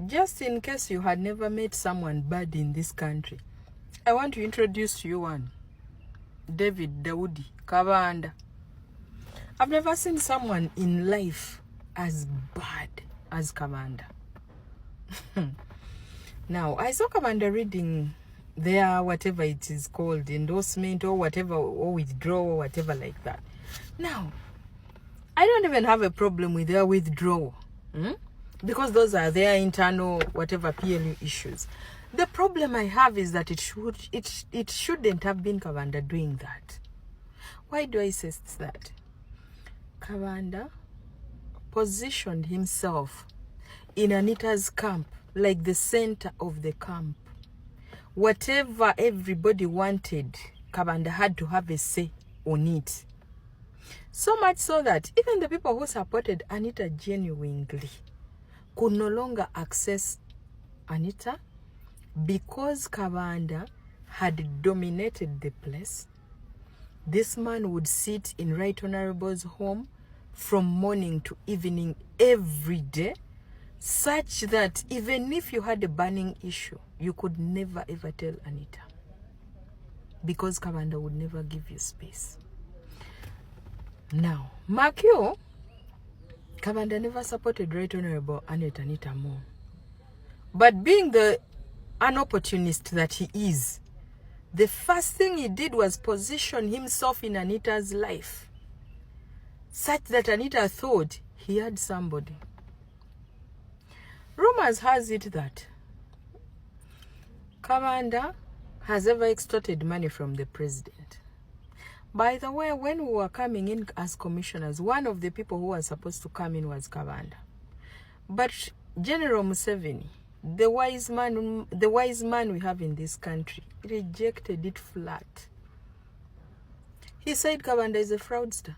Just in case you had never met someone bad in this country, I want to introduce to you one. David Daudi Kabanda. I've never seen someone in life as bad as Kabanda. Now, I saw Kabanda reading their whatever it is called, endorsement or whatever, or withdrawal or whatever like that. Now, I don't even have a problem with their withdrawal. Because those are their internal whatever PLU issues. The problem I have is that it shouldn't have been Kabanda doing that. Why do I say that? Kabanda positioned himself in Anita's camp, like the center of the camp. Whatever everybody wanted, Kabanda had to have a say on it. So much so that even the people who supported Anita genuinely could no longer access Anita because Kabanda had dominated the place. This man would sit in Right Honorable's home from morning to evening every day, such that even if you had a burning issue, you could never ever tell Anita, because Kabanda would never give you space. Now, mark you, Kabanda never supported Right Honorable Anita more. But being an opportunist that he is, the first thing he did was position himself in Anita's life, such that Anita thought he had somebody. Rumors has it that Kabanda has ever extorted money from the president. By the way, when we were coming in as commissioners, one of the people who was supposed to come in was Kabanda. But General Museveni, the wise man we have in this country, rejected it flat. He said Kabanda is a fraudster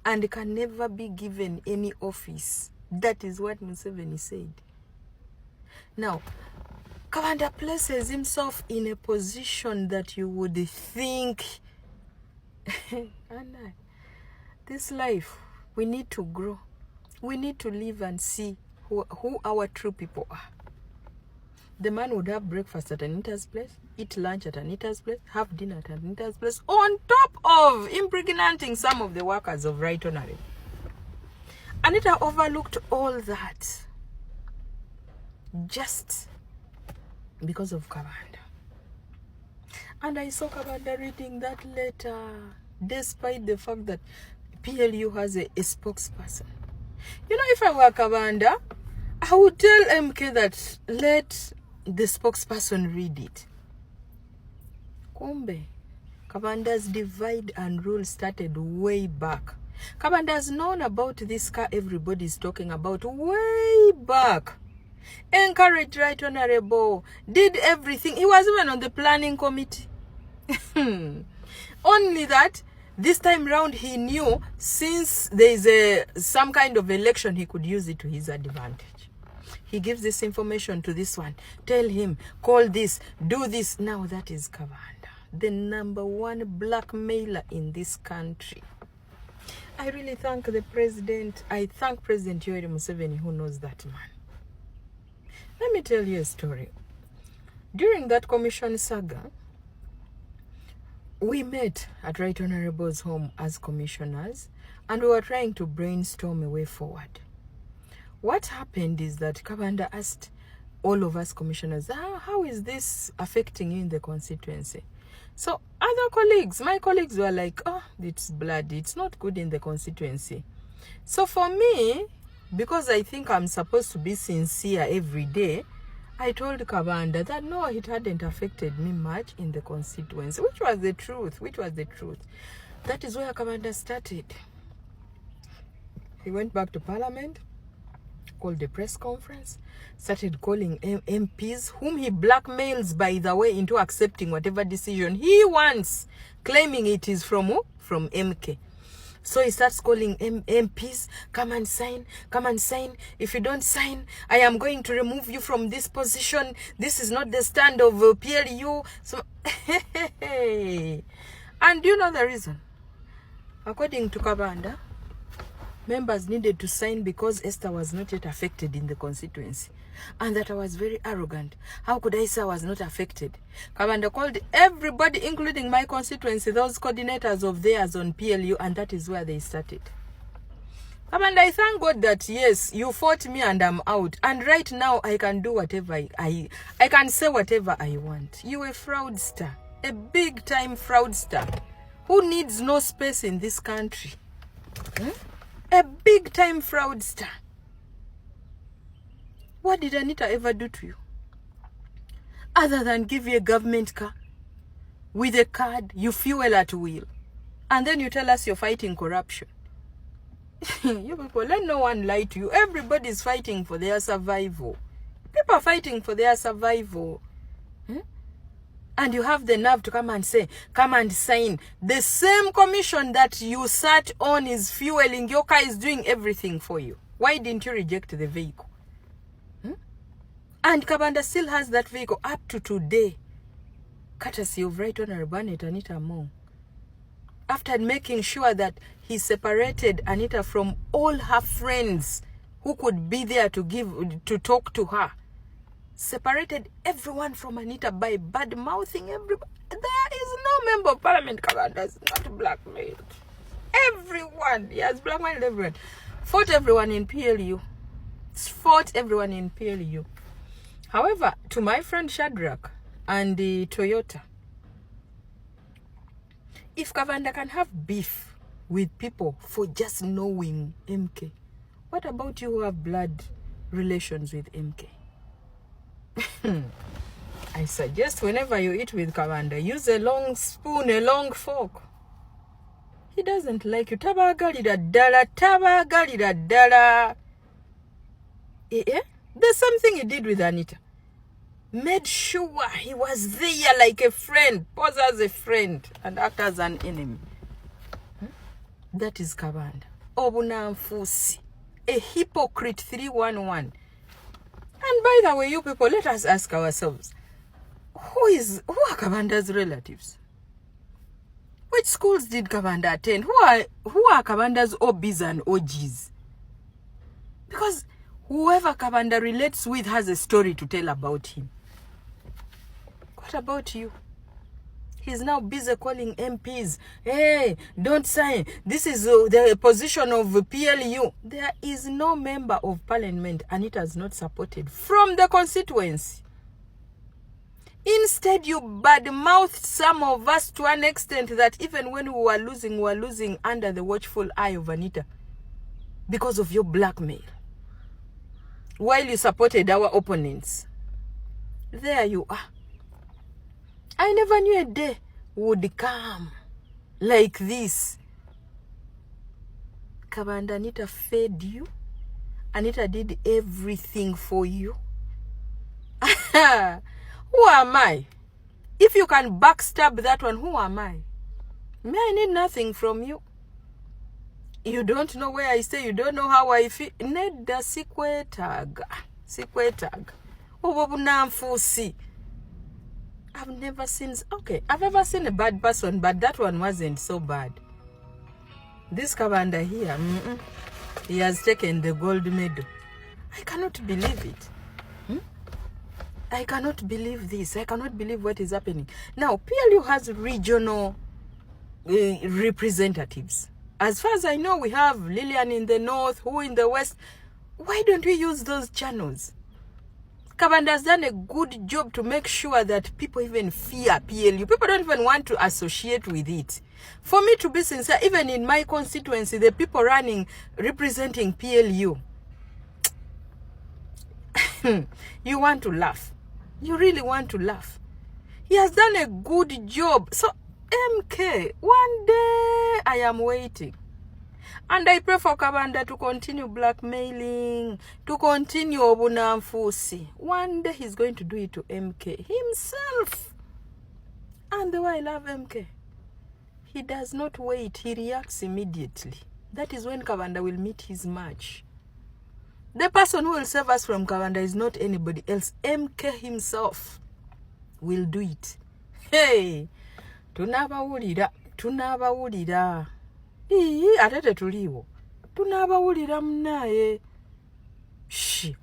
and can never be given any office. That is what Museveni said. Now, Kabanda places himself in a position that you would think, this life, we need to grow. We need to live and see who our true people are. The man would have breakfast at Anita's place, eat lunch at Anita's place, have dinner at Anita's place, on top of impregnating some of the workers of Right Honorable. Anita overlooked all that just because of Kabanda. And I saw Kabanda reading that letter, despite the fact that PLU has a spokesperson. You know, if I were Kabanda, I would tell MK that let the spokesperson read it. Kumbe, Kabanda's divide and rule started way back. Kabanda has known about this car everybody's talking about way back. Encouraged Right Honorable, did everything. He was even on the planning committee. Only that this time round he knew since there is some kind of election, he could use it to his advantage. He gives this information to this one. Tell him, call this, do this. Now that is Kabanda, the #1 blackmailer in this country. I really thank the president. I thank President Yoweri Museveni, who knows that man. Let me tell you a story. During that commission saga, we met at Right Honorable's home as commissioners, and we were trying to brainstorm a way forward. What happened is that Kabanda asked all of us commissioners, how is this affecting you in the constituency? So other colleagues, my colleagues were like, oh, it's bloody, it's not good in the constituency. So for me, because I think I'm supposed to be sincere every day, I told Kabanda that no, it hadn't affected me much in the constituency, which was the truth, That is where Kabanda started. He went back to Parliament, called a press conference, started calling MPs, whom he blackmails, by the way, into accepting whatever decision he wants, claiming it is from who? From MK. So he starts calling MPs, come and sign. If you don't sign, I am going to remove you from this position. This is not the stand of PLU. So, and you know the reason? According to Kabanda, members needed to sign because Esther was not yet affected in the constituency, and that I was very arrogant. How could I say I was not affected? Kabanda called everybody, including my constituency, those coordinators of theirs on PLU, and that is where they started. Kabanda, I thank God that, yes, you fought me and I'm out. And right now, I can do whatever I can say whatever I want. You a fraudster. A big-time fraudster. Who needs no space in this country? A big-time fraudster. What did Anita ever do to you? Other than give you a government car. With a card, you fuel at will. And then you tell us you're fighting corruption. You people, let no one lie to you. Everybody's fighting for their survival. People are fighting for their survival. And you have the nerve to come and say, come and sign. The same commission that you sat on is fueling. Your car is doing everything for you. Why didn't you reject the vehicle? And Kabanda still has that vehicle up to today. Courtesy of Right Honorable Anita Among. After making sure that he separated Anita from all her friends who could be there to talk to her. Separated everyone from Anita by bad-mouthing everybody. There is no member of parliament, Kabanda, is not blackmailed. Everyone, he has blackmailed everyone. Fought everyone in PLU. Fought everyone in PLU. However, to my friend Shadrach and the Toyota, if Kabanda can have beef with people for just knowing MK, what about you who have blood relations with MK? I suggest whenever you eat with Kabanda, use a long spoon, a long fork. He doesn't like you. Tabagalira dala. There's something he did with Anita. Made sure he was there like a friend, pose as a friend, and act as an enemy. That is Kabanda. Obunamfusi. A hypocrite 311. And by the way, you people, let us ask ourselves, who are Kabanda's relatives? Which schools did Kabanda attend? Who are Kabanda's OBs and OGs? Because whoever Kabanda relates with has a story to tell about him. What about you? He's now busy calling MPs. Hey, don't sign. This is the position of PLU. There is no member of parliament and it has not supported from the constituency. Instead, you bad-mouthed some of us to an extent that even when we were losing under the watchful eye of Anita because of your blackmail. While you supported our opponents. There you are. I never knew a day would come like this. Kabanda, Anita fed you. Anita did everything for you. Who am I? If you can backstab that one, who am I? Me, I need nothing from you. You don't know where I stay. You don't know how I feel. Neda sikwetag. Obobunamfusi. I've never seen... Okay, I've ever seen a bad person, but that one wasn't so bad. This Kabanda here, he has taken the gold medal. I cannot believe it. I cannot believe this. I cannot believe what is happening. Now, PLU has regional representatives. As far as I know, we have Lillian in the north, who in the west. Why don't we use those channels? Kabanda has done a good job to make sure that people even fear PLU. People don't even want to associate with it. For me to be sincere, even in my constituency, the people representing PLU, you want to laugh. You really want to laugh. He has done a good job. So, MK, one day I am waiting. And I pray for Kabanda to continue blackmailing, to continue Obunamfusi. One day he's going to do it to MK himself. And the way I love MK, he does not wait. He reacts immediately. That is when Kabanda will meet his match. The person who will save us from Kabanda is not anybody else. MK himself will do it. Hey, tunabawulira. Atete tuliwo. tunaabawulira munaaye. Shi